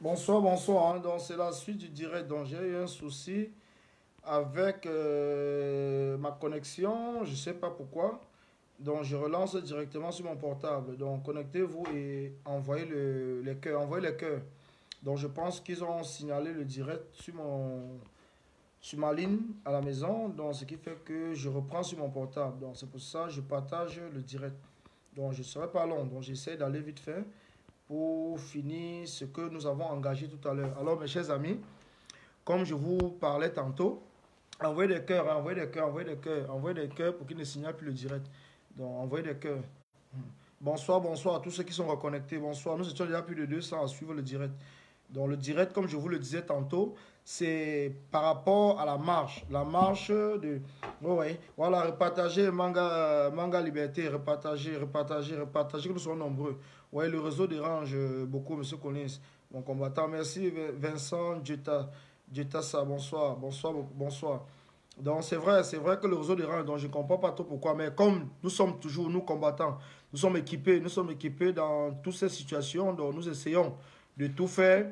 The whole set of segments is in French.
Bonsoir, bonsoir, hein. Donc, c'est la suite du direct. Donc, j'ai eu un souci avec ma connexion. Je ne sais pas pourquoi. Donc, je relance directement sur mon portable. Donc, connectez-vous et envoyez les cœurs. Envoyez les cœurs. Donc, je pense qu'ils ont signalé le direct sur ma ligne à la maison. Donc, ce qui fait que je reprends sur mon portable. Donc, c'est pour ça que je partage le direct. Donc, je ne serai pas long. Donc, j'essaie d'aller vite fait pour finir ce que nous avons engagé tout à l'heure. Alors, mes chers amis, comme je vous parlais tantôt, envoyez des cœurs, hein, envoyez des cœurs, envoyez des cœurs, envoyez des cœurs pour qu'ils ne signalent plus le direct. Donc, envoyez des cœurs. Bonsoir, bonsoir à tous ceux qui sont reconnectés. Bonsoir. Nous étions déjà plus de 200 à suivre le direct. Donc, le direct, comme je vous le disais tantôt, c'est par rapport à la marche. La marche de... Oui, oui. Voilà, repartager Manga Liberté, repartager, repartager, repartager, que nous soyons nombreux. Oui, le réseau dérange beaucoup, monsieur Collins, mon combattant. Merci, Vincent Djetassa. Bonsoir, bonsoir, bonsoir. Donc c'est vrai que le réseau dérange, donc je ne comprends pas trop pourquoi. Mais comme nous sommes toujours, nous combattants, nous sommes équipés dans toutes ces situations, donc nous essayons de tout faire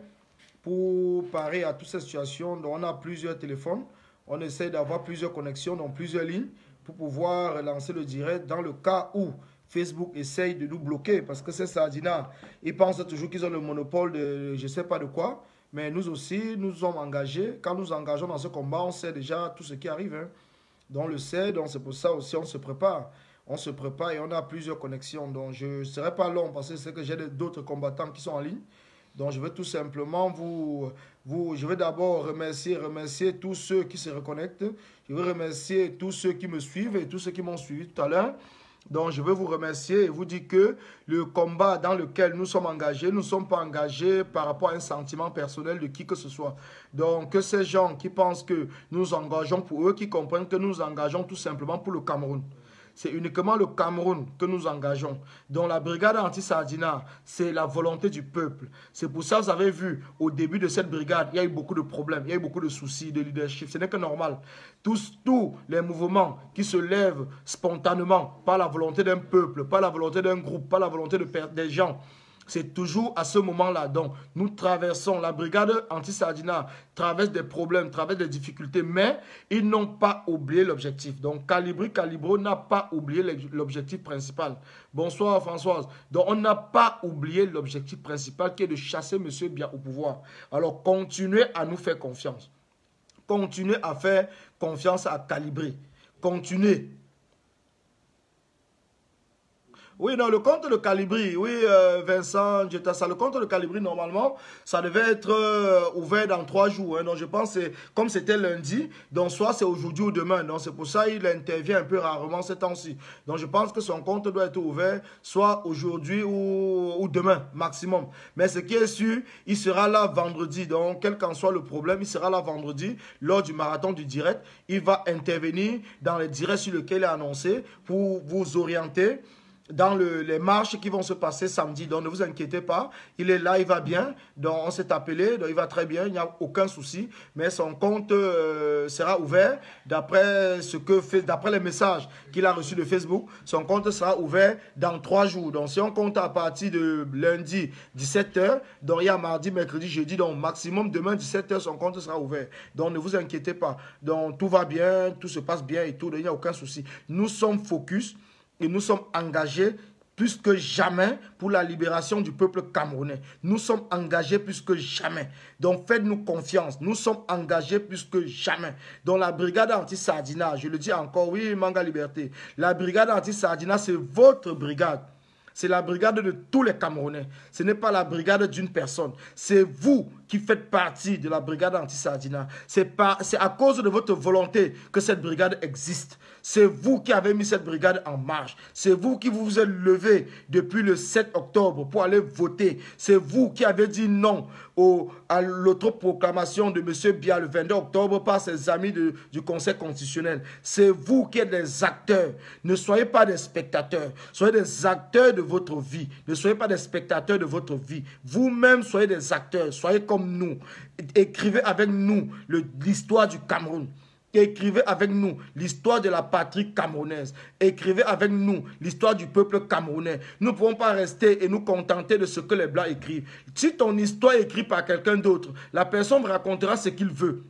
pour parer à toutes ces situations. Donc on a plusieurs téléphones, on essaie d'avoir plusieurs connexions, donc plusieurs lignes, pour pouvoir lancer le direct dans le cas où Facebook essaye de nous bloquer, parce que c'est Sardina, ils pensent toujours qu'ils ont le monopole de je ne sais pas de quoi. Mais nous aussi, nous sommes engagés. Quand nous engageons dans ce combat, on sait déjà tout ce qui arrive, hein. Donc on le sait, donc c'est pour ça aussi on se prépare. On se prépare et on a plusieurs connexions. Donc je ne serai pas long parce que c'est que j'ai d'autres combattants qui sont en ligne. Donc je vais tout simplement je vais d'abord remercier tous ceux qui se reconnectent. Je vais remercier tous ceux qui me suivent et tous ceux qui m'ont suivi tout à l'heure. Donc, je veux vous remercier et vous dire que le combat dans lequel nous sommes engagés, nous ne sommes pas engagés par rapport à un sentiment personnel de qui que ce soit. Donc, que ces gens qui pensent que nous nous engageons pour eux, qui comprennent que nous nous engageons tout simplement pour le Cameroun. C'est uniquement le Cameroun que nous engageons. Donc la brigade anti-Sardina, c'est la volonté du peuple. C'est pour ça que vous avez vu, au début de cette brigade, il y a eu beaucoup de problèmes, il y a eu beaucoup de soucis de leadership. Ce n'est que normal. Tous les mouvements qui se lèvent spontanément par la volonté d'un peuple, par la volonté d'un groupe, par la volonté des gens, c'est toujours à ce moment-là. Donc, nous traversons, la brigade anti-Sardina traverse des problèmes, traverse des difficultés, mais ils n'ont pas oublié l'objectif. Donc, Calibro n'a pas oublié l'objectif principal. Bonsoir Françoise. Donc, on n'a pas oublié l'objectif principal qui est de chasser M. Biya au pouvoir. Alors, continuez à nous faire confiance. Continuez à faire confiance à Calibri. Continuez. Oui, non, le compte de Calibri, oui, Vincent, ça, le compte de Calibri, normalement, ça devait être ouvert dans 3 jours. Hein, donc, je pense, comme c'était lundi, donc soit c'est aujourd'hui ou demain. Donc, c'est pour ça qu'il intervient un peu rarement ces temps-ci. Donc, je pense que son compte doit être ouvert soit aujourd'hui ou demain, maximum. Mais ce qui est sûr, il sera là vendredi. Donc, quel qu'en soit le problème, il sera là vendredi, lors du marathon du direct. Il va intervenir dans les directs sur lesquels il est annoncé pour vous orienter dans les marches qui vont se passer samedi. Donc ne vous inquiétez pas, il est là, il va bien. Donc on s'est appelé, donc il va très bien, il n'y a aucun souci. Mais son compte sera ouvert d'après d'après les messages qu'il a reçus de Facebook. Son compte sera ouvert dans 3 jours. Donc si on compte à partir de lundi 17h, donc il y a mardi, mercredi, jeudi, donc maximum demain 17h, son compte sera ouvert. Donc ne vous inquiétez pas. Donc tout va bien, tout se passe bien et tout, donc il n'y a aucun souci. Nous sommes focus. Et nous sommes engagés plus que jamais pour la libération du peuple camerounais. Nous sommes engagés plus que jamais. Donc faites-nous confiance. Nous sommes engagés plus que jamais. Donc la brigade anti-Sardina, je le dis encore, oui, Manga Liberté. La brigade anti-Sardina, c'est votre brigade. C'est la brigade de tous les Camerounais. Ce n'est pas la brigade d'une personne. C'est vous qui faites partie de la brigade anti-Sardina. C'est à cause de votre volonté que cette brigade existe. C'est vous qui avez mis cette brigade en marche. C'est vous qui vous êtes levé depuis le 7 octobre pour aller voter. C'est vous qui avez dit non à l'autoproclamation de M. Biya le 22 octobre par ses amis du Conseil constitutionnel. C'est vous qui êtes des acteurs. Ne soyez pas des spectateurs. Soyez des acteurs de votre vie. Ne soyez pas des spectateurs de votre vie. Vous-même soyez des acteurs. Soyez comme nous. Écrivez avec nous l'histoire du Cameroun. Écrivez avec nous l'histoire de la patrie camerounaise. Écrivez avec nous l'histoire du peuple camerounais. Nous ne pouvons pas rester et nous contenter de ce que les Blancs écrivent. Si ton histoire est écrite par quelqu'un d'autre, la personne racontera ce qu'il veut.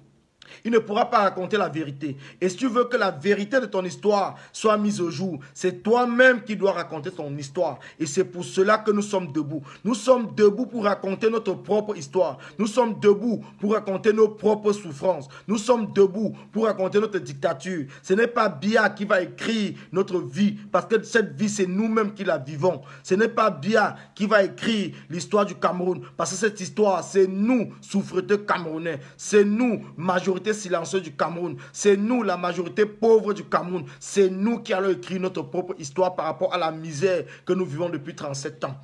Il ne pourra pas raconter la vérité. Et si tu veux que la vérité de ton histoire soit mise au jour, c'est toi-même qui dois raconter ton histoire. Et c'est pour cela que nous sommes debout. Nous sommes debout pour raconter notre propre histoire. Nous sommes debout pour raconter nos propres souffrances. Nous sommes debout pour raconter notre dictature. Ce n'est pas Biya qui va écrire notre vie, parce que cette vie, c'est nous-mêmes qui la vivons. Ce n'est pas Biya qui va écrire l'histoire du Cameroun, parce que cette histoire, c'est nous, souffreteux camerounais. C'est nous, majorité silencieuse du Cameroun. C'est nous, la majorité pauvre du Cameroun. C'est nous qui allons écrire notre propre histoire par rapport à la misère que nous vivons depuis 37 ans.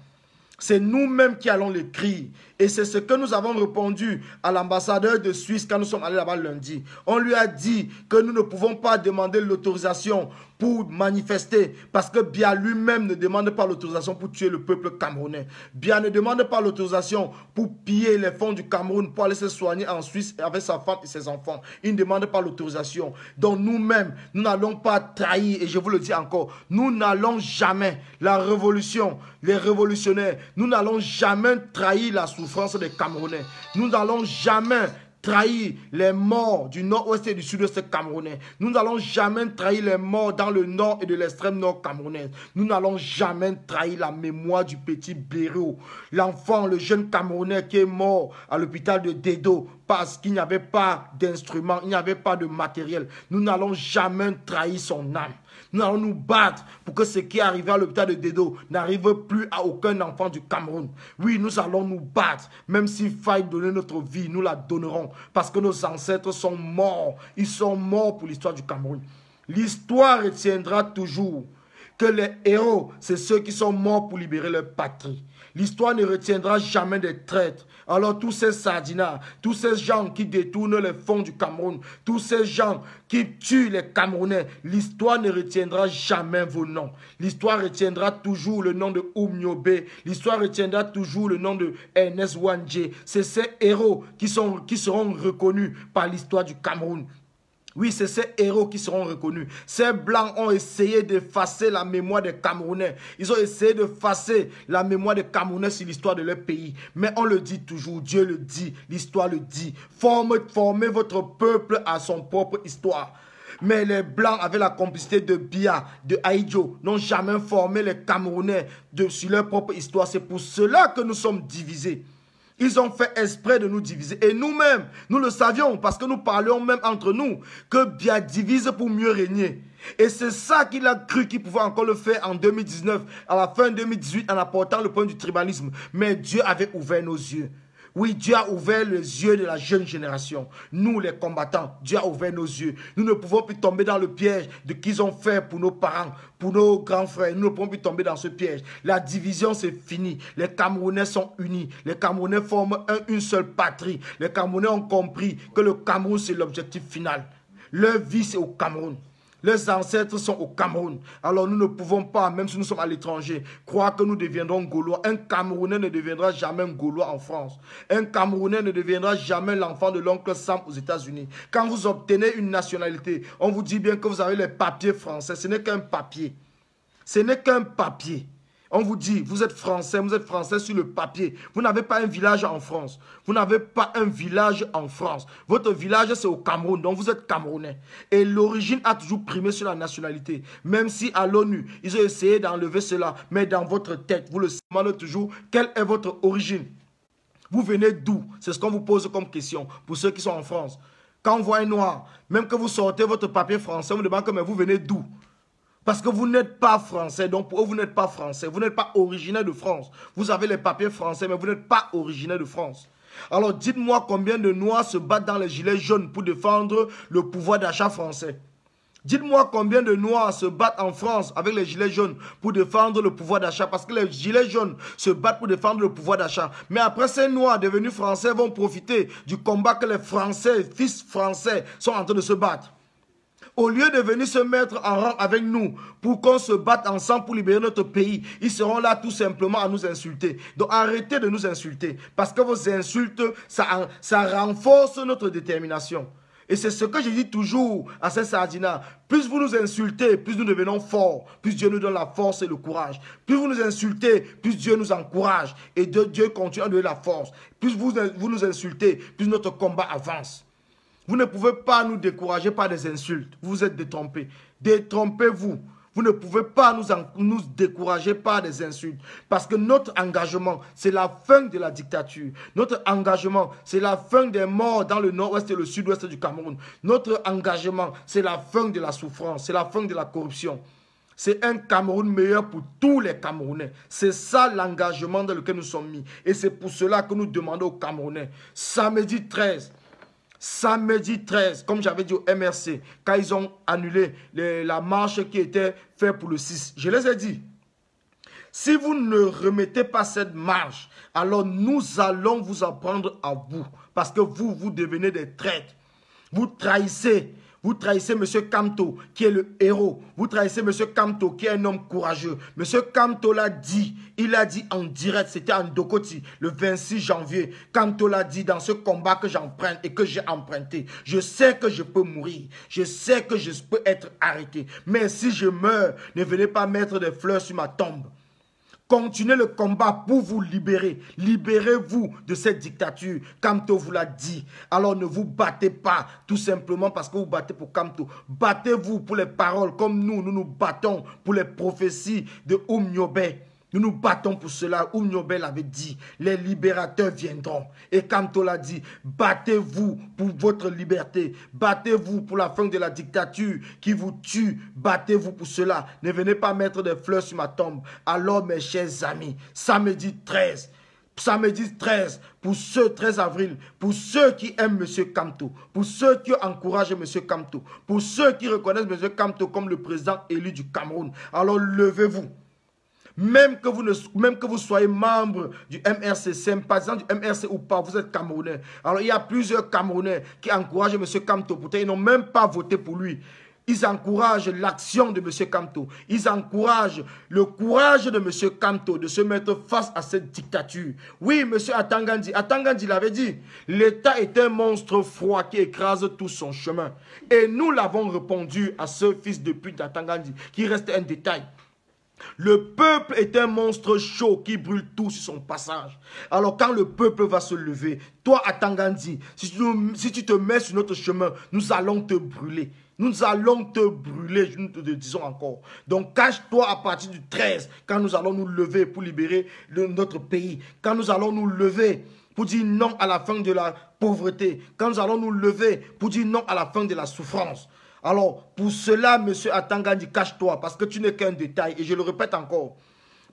C'est nous-mêmes qui allons l'écrire. Et c'est ce que nous avons répondu à l'ambassadeur de Suisse quand nous sommes allés là-bas lundi. On lui a dit que nous ne pouvons pas demander l'autorisation pour manifester parce que Biya lui-même ne demande pas l'autorisation pour tuer le peuple camerounais. Biya ne demande pas l'autorisation pour piller les fonds du Cameroun pour aller se soigner en Suisse avec sa femme et ses enfants. Il ne demande pas l'autorisation. Donc nous-mêmes, nous n'allons pas trahir, et je vous le dis encore, nous n'allons jamais, la révolution, les révolutionnaires, nous n'allons jamais trahir la souffrance des Camerounais. Nous n'allons jamais trahir les morts du nord-ouest et du sud-ouest camerounais. Nous n'allons jamais trahir les morts dans le nord et de l'extrême nord camerounais. Nous n'allons jamais trahir la mémoire du petit Béréo, l'enfant, le jeune Camerounais qui est mort à l'hôpital de Dedo parce qu'il n'y avait pas d'instruments, il n'y avait pas de matériel. Nous n'allons jamais trahir son âme. Nous allons nous battre pour que ce qui est arrivé à l'hôpital de Dedo n'arrive plus à aucun enfant du Cameroun. Oui, nous allons nous battre. Même s'il faille donner notre vie, nous la donnerons. Parce que nos ancêtres sont morts. Ils sont morts pour l'histoire du Cameroun. L'histoire retiendra toujours que les héros, c'est ceux qui sont morts pour libérer leur patrie. L'histoire ne retiendra jamais des traîtres. Alors tous ces sardinats, tous ces gens qui détournent les fonds du Cameroun, tous ces gens qui tuent les Camerounais, l'histoire ne retiendra jamais vos noms. L'histoire retiendra toujours le nom de Oumniobe. L'histoire retiendra toujours le nom de Ernest Wandje. C'est ces héros qui seront reconnus par l'histoire du Cameroun. Oui, c'est ces héros qui seront reconnus. Ces Blancs ont essayé d'effacer la mémoire des Camerounais. Ils ont essayé d'effacer la mémoire des Camerounais sur l'histoire de leur pays. Mais on le dit toujours, Dieu le dit, l'histoire le dit. Formez votre peuple à son propre histoire. Mais les Blancs, avec la complicité de Biya, de Ahidjo, n'ont jamais formé les Camerounais sur leur propre histoire. C'est pour cela que nous sommes divisés. Ils ont fait exprès de nous diviser. Et nous-mêmes, nous le savions parce que nous parlions même entre nous que Biya divise pour mieux régner. Et c'est ça qu'il a cru qu'il pouvait encore le faire en 2019, à la fin 2018, en apportant le point du tribalisme. Mais Dieu avait ouvert nos yeux. Oui, Dieu a ouvert les yeux de la jeune génération. Nous, les combattants, Dieu a ouvert nos yeux. Nous ne pouvons plus tomber dans le piège de qu'ils ont fait pour nos parents, pour nos grands frères. Nous ne pouvons plus tomber dans ce piège. La division, c'est fini. Les Camerounais sont unis. Les Camerounais forment une seule patrie. Les Camerounais ont compris que le Cameroun, c'est l'objectif final. Leur vie, c'est au Cameroun. Leurs ancêtres sont au Cameroun. Alors nous ne pouvons pas, même si nous sommes à l'étranger, croire que nous deviendrons Gaulois. Un Camerounais ne deviendra jamais un Gaulois en France. Un Camerounais ne deviendra jamais l'enfant de l'oncle Sam aux États-Unis. Quand vous obtenez une nationalité, on vous dit bien que vous avez les papiers français. Ce n'est qu'un papier. Ce n'est qu'un papier. On vous dit, vous êtes français sur le papier. Vous n'avez pas un village en France. Vous n'avez pas un village en France. Votre village, c'est au Cameroun, donc vous êtes Camerounais. Et l'origine a toujours primé sur la nationalité. Même si à l'ONU, ils ont essayé d'enlever cela. Mais dans votre tête, vous le demandez toujours, quelle est votre origine? Vous venez d'où? C'est ce qu'on vous pose comme question pour ceux qui sont en France. Quand on voit un noir, même que vous sortez votre papier français, on vous demande, mais vous venez d'où? Parce que vous n'êtes pas français, donc pour eux, vous n'êtes pas français. Vous n'êtes pas originaire de France. Vous avez les papiers français, mais vous n'êtes pas originaire de France. Alors dites-moi combien de Noirs se battent dans les gilets jaunes pour défendre le pouvoir d'achat français. Dites-moi combien de Noirs se battent en France avec les gilets jaunes pour défendre le pouvoir d'achat. Parce que les gilets jaunes se battent pour défendre le pouvoir d'achat. Mais après, ces Noirs devenus français vont profiter du combat que les Français, fils français, sont en train de se battre. Au lieu de venir se mettre en rang avec nous pour qu'on se batte ensemble pour libérer notre pays, ils seront là tout simplement à nous insulter. Donc arrêtez de nous insulter parce que vos insultes, ça renforce notre détermination. Et c'est ce que je dis toujours à ces Sardina. Plus vous nous insultez, plus nous devenons forts. Plus Dieu nous donne la force et le courage. Plus vous nous insultez, plus Dieu nous encourage. Et Dieu continue à donner la force. Plus vous nous insultez, plus notre combat avance. Vous ne pouvez pas nous décourager par des insultes. Vous êtes détrompés. Détrompez-vous. Vous ne pouvez pas nous décourager par des insultes. Parce que notre engagement, c'est la fin de la dictature. Notre engagement, c'est la fin des morts dans le nord-ouest et le sud-ouest du Cameroun. Notre engagement, c'est la fin de la souffrance. C'est la fin de la corruption. C'est un Cameroun meilleur pour tous les Camerounais. C'est ça l'engagement dans lequel nous sommes mis. Et c'est pour cela que nous demandons aux Camerounais, samedi 13, comme j'avais dit au MRC, quand ils ont annulé la marche qui était faite pour le 6, je les ai dit, si vous ne remettez pas cette marche, alors nous allons vous apprendre à vous, parce que vous devenez des traîtres. Vous trahissez M. Kamto, qui est le héros. Vous trahissez M. Kamto, qui est un homme courageux. M. Kamto l'a dit, il l'a dit en direct, c'était en Dokoti, le 26 janvier. Kamto l'a dit dans ce combat que j'emprunte et que j'ai emprunté. Je sais que je peux mourir. Je sais que je peux être arrêté. Mais si je meurs, ne venez pas mettre des fleurs sur ma tombe. Continuez le combat pour vous libérer. Libérez-vous de cette dictature. Kamto vous l'a dit. Alors ne vous battez pas tout simplement parce que vous battez pour Kamto. Battez-vous pour les paroles comme nous nous battons pour les prophéties de Oumniobe. Nous nous battons pour cela. Oumniobe l'avait dit. Les libérateurs viendront. Et Kamto l'a dit. Battez-vous pour votre liberté. Battez-vous pour la fin de la dictature qui vous tue. Battez-vous pour cela. Ne venez pas mettre des fleurs sur ma tombe. Alors mes chers amis, samedi 13, pour ce 13 avril, pour ceux qui aiment M. Kamto, pour ceux qui encouragent M. Kamto, pour ceux qui reconnaissent M. Kamto comme le président élu du Cameroun, alors levez-vous. Même que vous soyez membre du MRC, sympathisant du MRC ou pas, vous êtes Camerounais. Alors il y a plusieurs Camerounais qui encouragent M. Kamto. Pourtant, ils n'ont même pas voté pour lui. Ils encouragent l'action de M. Kamto. Ils encouragent le courage de M. Kamto de se mettre face à cette dictature. Oui, M. Atangandi l'avait dit. L'État est un monstre froid qui écrase tout son chemin. Et nous l'avons répondu à ce fils de pute d'Atangandi, qui reste un détail. Le peuple est un monstre chaud qui brûle tout sur son passage. Alors quand le peuple va se lever, toi Atangandi, si tu te mets sur notre chemin, nous allons te brûler. Nous allons te brûler, nous te le disons encore. Donc cache-toi à partir du 13, quand nous allons nous lever pour libérer notre pays. Quand nous allons nous lever pour dire non à la fin de la pauvreté. Quand nous allons nous lever pour dire non à la fin de la souffrance. Alors, pour cela, M. Atangandi, cache-toi, parce que tu n'es qu'un détail. Et je le répète encore,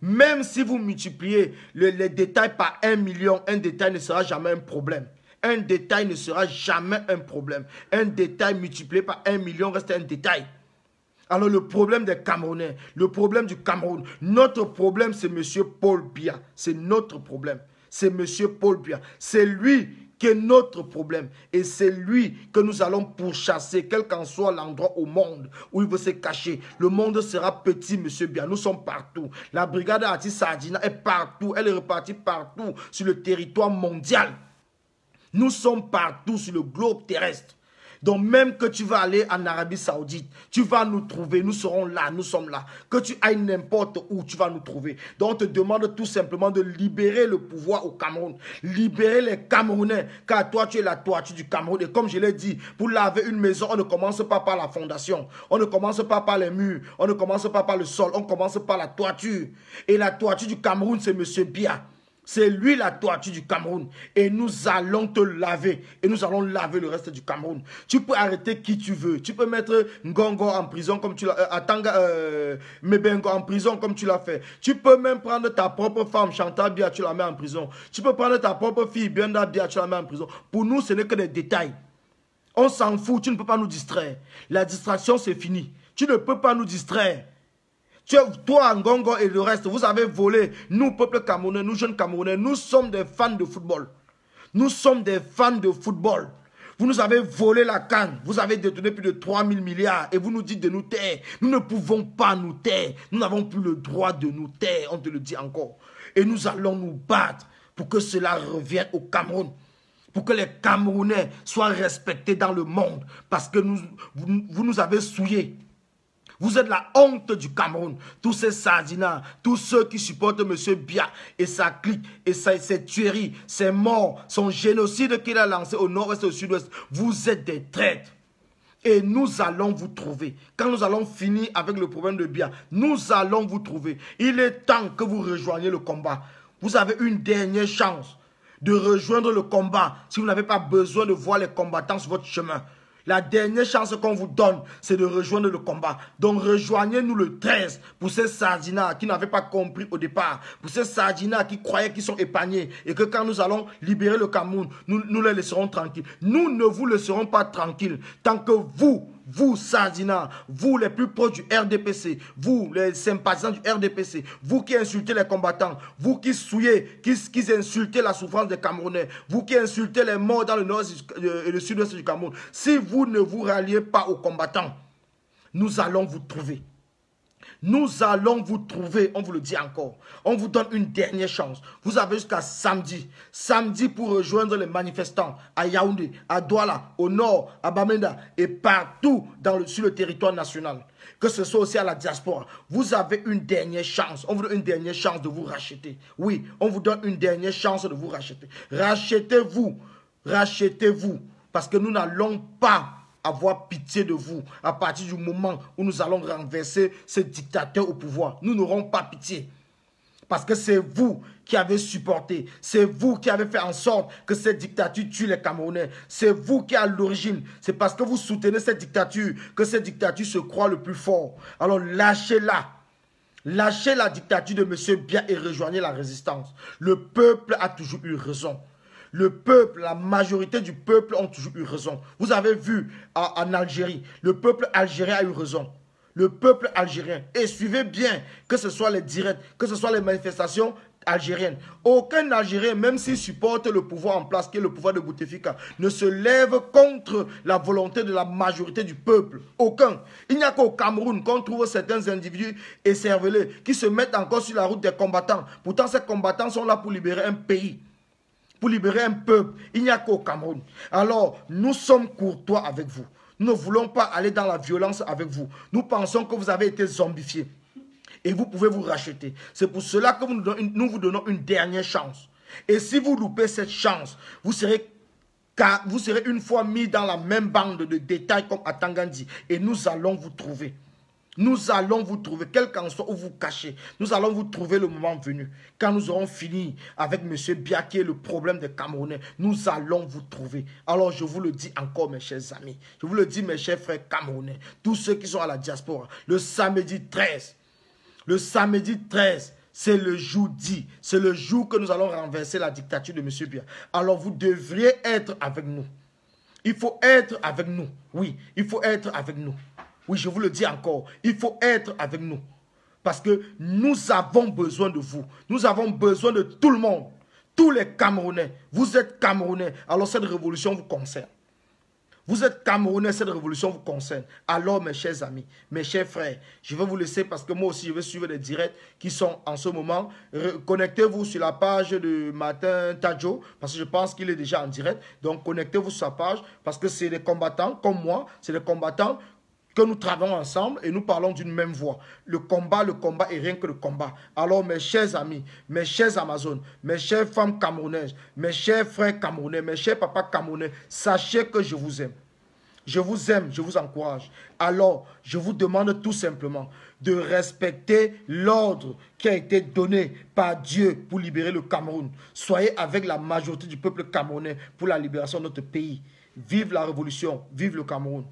même si vous multipliez les détails par 1 million, un détail ne sera jamais un problème. Un détail ne sera jamais un problème. Un détail multiplié par 1 million reste un détail. Alors, le problème des Camerounais, le problème du Cameroun, notre problème, c'est M. Paul Biya. C'est notre problème. C'est M. Paul Biya. C'est lui qui est notre problème. Et c'est lui que nous allons pourchasser, quel qu'en soit l'endroit au monde où il veut se cacher. Le monde sera petit, monsieur Biya. Nous sommes partout. La brigade Artis Sardina est partout. Elle est repartie partout sur le territoire mondial. Nous sommes partout sur le globe terrestre. Donc même que tu vas aller en Arabie Saoudite, tu vas nous trouver, nous serons là, nous sommes là. Que tu ailles n'importe où, tu vas nous trouver. Donc on te demande tout simplement de libérer le pouvoir au Cameroun. Libérer les Camerounais, car toi tu es la toiture du Cameroun. Et comme je l'ai dit, pour laver une maison, on ne commence pas par la fondation. On ne commence pas par les murs, on ne commence pas par le sol, on commence par la toiture. Et la toiture du Cameroun, c'est M. Biya. C'est lui la toiture du Cameroun. Et nous allons te laver. Et nous allons laver le reste du Cameroun. Tu peux arrêter qui tu veux. Tu peux mettre Ngongo en prison comme tu l'as... Mebengo en prison comme tu l'as fait. Tu peux même prendre ta propre femme, Chantal Biya, tu la mets en prison. Tu peux prendre ta propre fille, Bienda Biya, tu la mets en prison. Pour nous, ce n'est que des détails. On s'en fout. Tu ne peux pas nous distraire. La distraction, c'est fini. Tu ne peux pas nous distraire. Toi, Ngongo et le reste, vous avez volé. Nous, peuple camerounais, nous, jeunes camerounais, nous sommes des fans de football. Nous sommes des fans de football. Vous nous avez volé la CAN. Vous avez détourné plus de 3 000 milliards. Et vous nous dites de nous taire. Nous ne pouvons pas nous taire. Nous n'avons plus le droit de nous taire. On te le dit encore. Et nous allons nous battre pour que cela revienne au Cameroun. pour que les Camerounais soient respectés dans le monde, parce que vous nous avez souillés. Vous êtes la honte du Cameroun. Tous ces sardinats, tous ceux qui supportent M. Biya et sa clique, et ses tueries, ses morts, son génocide qu'il a lancé au nord-ouest et au sud-ouest, vous êtes des traîtres. Et nous allons vous trouver. Quand nous allons finir avec le problème de Biya, nous allons vous trouver. Il est temps que vous rejoigniez le combat. Vous avez une dernière chance de rejoindre le combat si vous n'avez pas besoin de voir les combattants sur votre chemin. La dernière chance qu'on vous donne, c'est de rejoindre le combat. Donc rejoignez-nous le 13 pour ces sardinats qui n'avaient pas compris au départ. Pour ces sardinats qui croyaient qu'ils sont épargnés et que quand nous allons libérer le Cameroun, nous les laisserons tranquilles. Nous ne vous laisserons pas tranquilles tant que vous sardinats, vous les plus proches du RDPC, vous les sympathisants du RDPC, vous qui insultez les combattants, vous qui souillez, qui insultez la souffrance des Camerounais, vous qui insultez les morts dans le nord et le sud-ouest du Cameroun, si vous ne vous ralliez pas aux combattants, nous allons vous trouver. Nous allons vous trouver, on vous le dit encore. On vous donne une dernière chance. Vous avez jusqu'à samedi. Samedi pour rejoindre les manifestants à Yaoundé, à Douala, au nord, à Bamenda et partout sur le territoire national. Que ce soit aussi à la diaspora. Vous avez une dernière chance. On vous donne une dernière chance de vous racheter. Oui, on vous donne une dernière chance de vous racheter. Rachetez-vous. Rachetez-vous. Parce que nous n'allons pas avoir pitié de vous à partir du moment où nous allons renverser ces dictateurs au pouvoir. Nous n'aurons pas pitié. Parce que c'est vous qui avez supporté. C'est vous qui avez fait en sorte que cette dictature tue les Camerounais. C'est vous qui à l'origine. C'est parce que vous soutenez cette dictature que cette dictature se croit le plus fort. Alors lâchez-la. Lâchez la dictature de M. Biya et rejoignez la résistance. Le peuple a toujours eu raison. Le peuple, la majorité du peuple ont toujours eu raison. Vous avez vu en Algérie, le peuple algérien a eu raison. Le peuple algérien. Et suivez bien, que ce soit les directs, que ce soit les manifestations algériennes. Aucun Algérien, même s'il supporte le pouvoir en place, qui est le pouvoir de Bouteflika, ne se lève contre la volonté de la majorité du peuple. Aucun. Il n'y a qu'au Cameroun qu'on trouve certains individus écervelés qui se mettent encore sur la route des combattants. Pourtant, ces combattants sont là pour libérer un pays. Pour libérer un peuple, il n'y a qu'au Cameroun. Alors, nous sommes courtois avec vous. Nous ne voulons pas aller dans la violence avec vous. Nous pensons que vous avez été zombifiés. Et vous pouvez vous racheter. C'est pour cela que nous vous donnons une dernière chance. Et si vous loupez cette chance, vous serez une fois mis dans la même bande de détails comme à Tangandi. Et nous allons vous trouver. Nous allons vous trouver, quel qu'en soit où vous cachez. Nous allons vous trouver le moment venu. Quand nous aurons fini avec M. Biya qui est le problème des Camerounais, nous allons vous trouver. Alors je vous le dis encore, mes chers amis. Je vous le dis, mes chers frères camerounais. Tous ceux qui sont à la diaspora. Le samedi 13. Le samedi 13. C'est le jour dit. C'est le jour que nous allons renverser la dictature de M. Biya. Alors vous devriez être avec nous. Il faut être avec nous. Oui, il faut être avec nous. Oui, je vous le dis encore, il faut être avec nous. Parce que nous avons besoin de vous. Nous avons besoin de tout le monde. Tous les Camerounais. Vous êtes Camerounais, alors cette révolution vous concerne. Vous êtes Camerounais, cette révolution vous concerne. Alors, mes chers amis, mes chers frères, je vais vous laisser parce que moi aussi, je vais suivre les directs qui sont en ce moment. Connectez-vous sur la page de Martin Tadjo, parce que je pense qu'il est déjà en direct. Donc, connectez-vous sur sa page, parce que c'est des combattants comme moi, c'est des combattants que nous travaillons ensemble et nous parlons d'une même voix. Le combat et rien que le combat. Alors mes chers amis, mes chers Amazones, mes chères femmes camerounaises, mes chers frères camerounais, mes chers papas camerounais, sachez que je vous aime. Je vous aime, je vous encourage. Alors, je vous demande tout simplement de respecter l'ordre qui a été donné par Dieu pour libérer le Cameroun. Soyez avec la majorité du peuple camerounais pour la libération de notre pays. Vive la révolution, vive le Cameroun.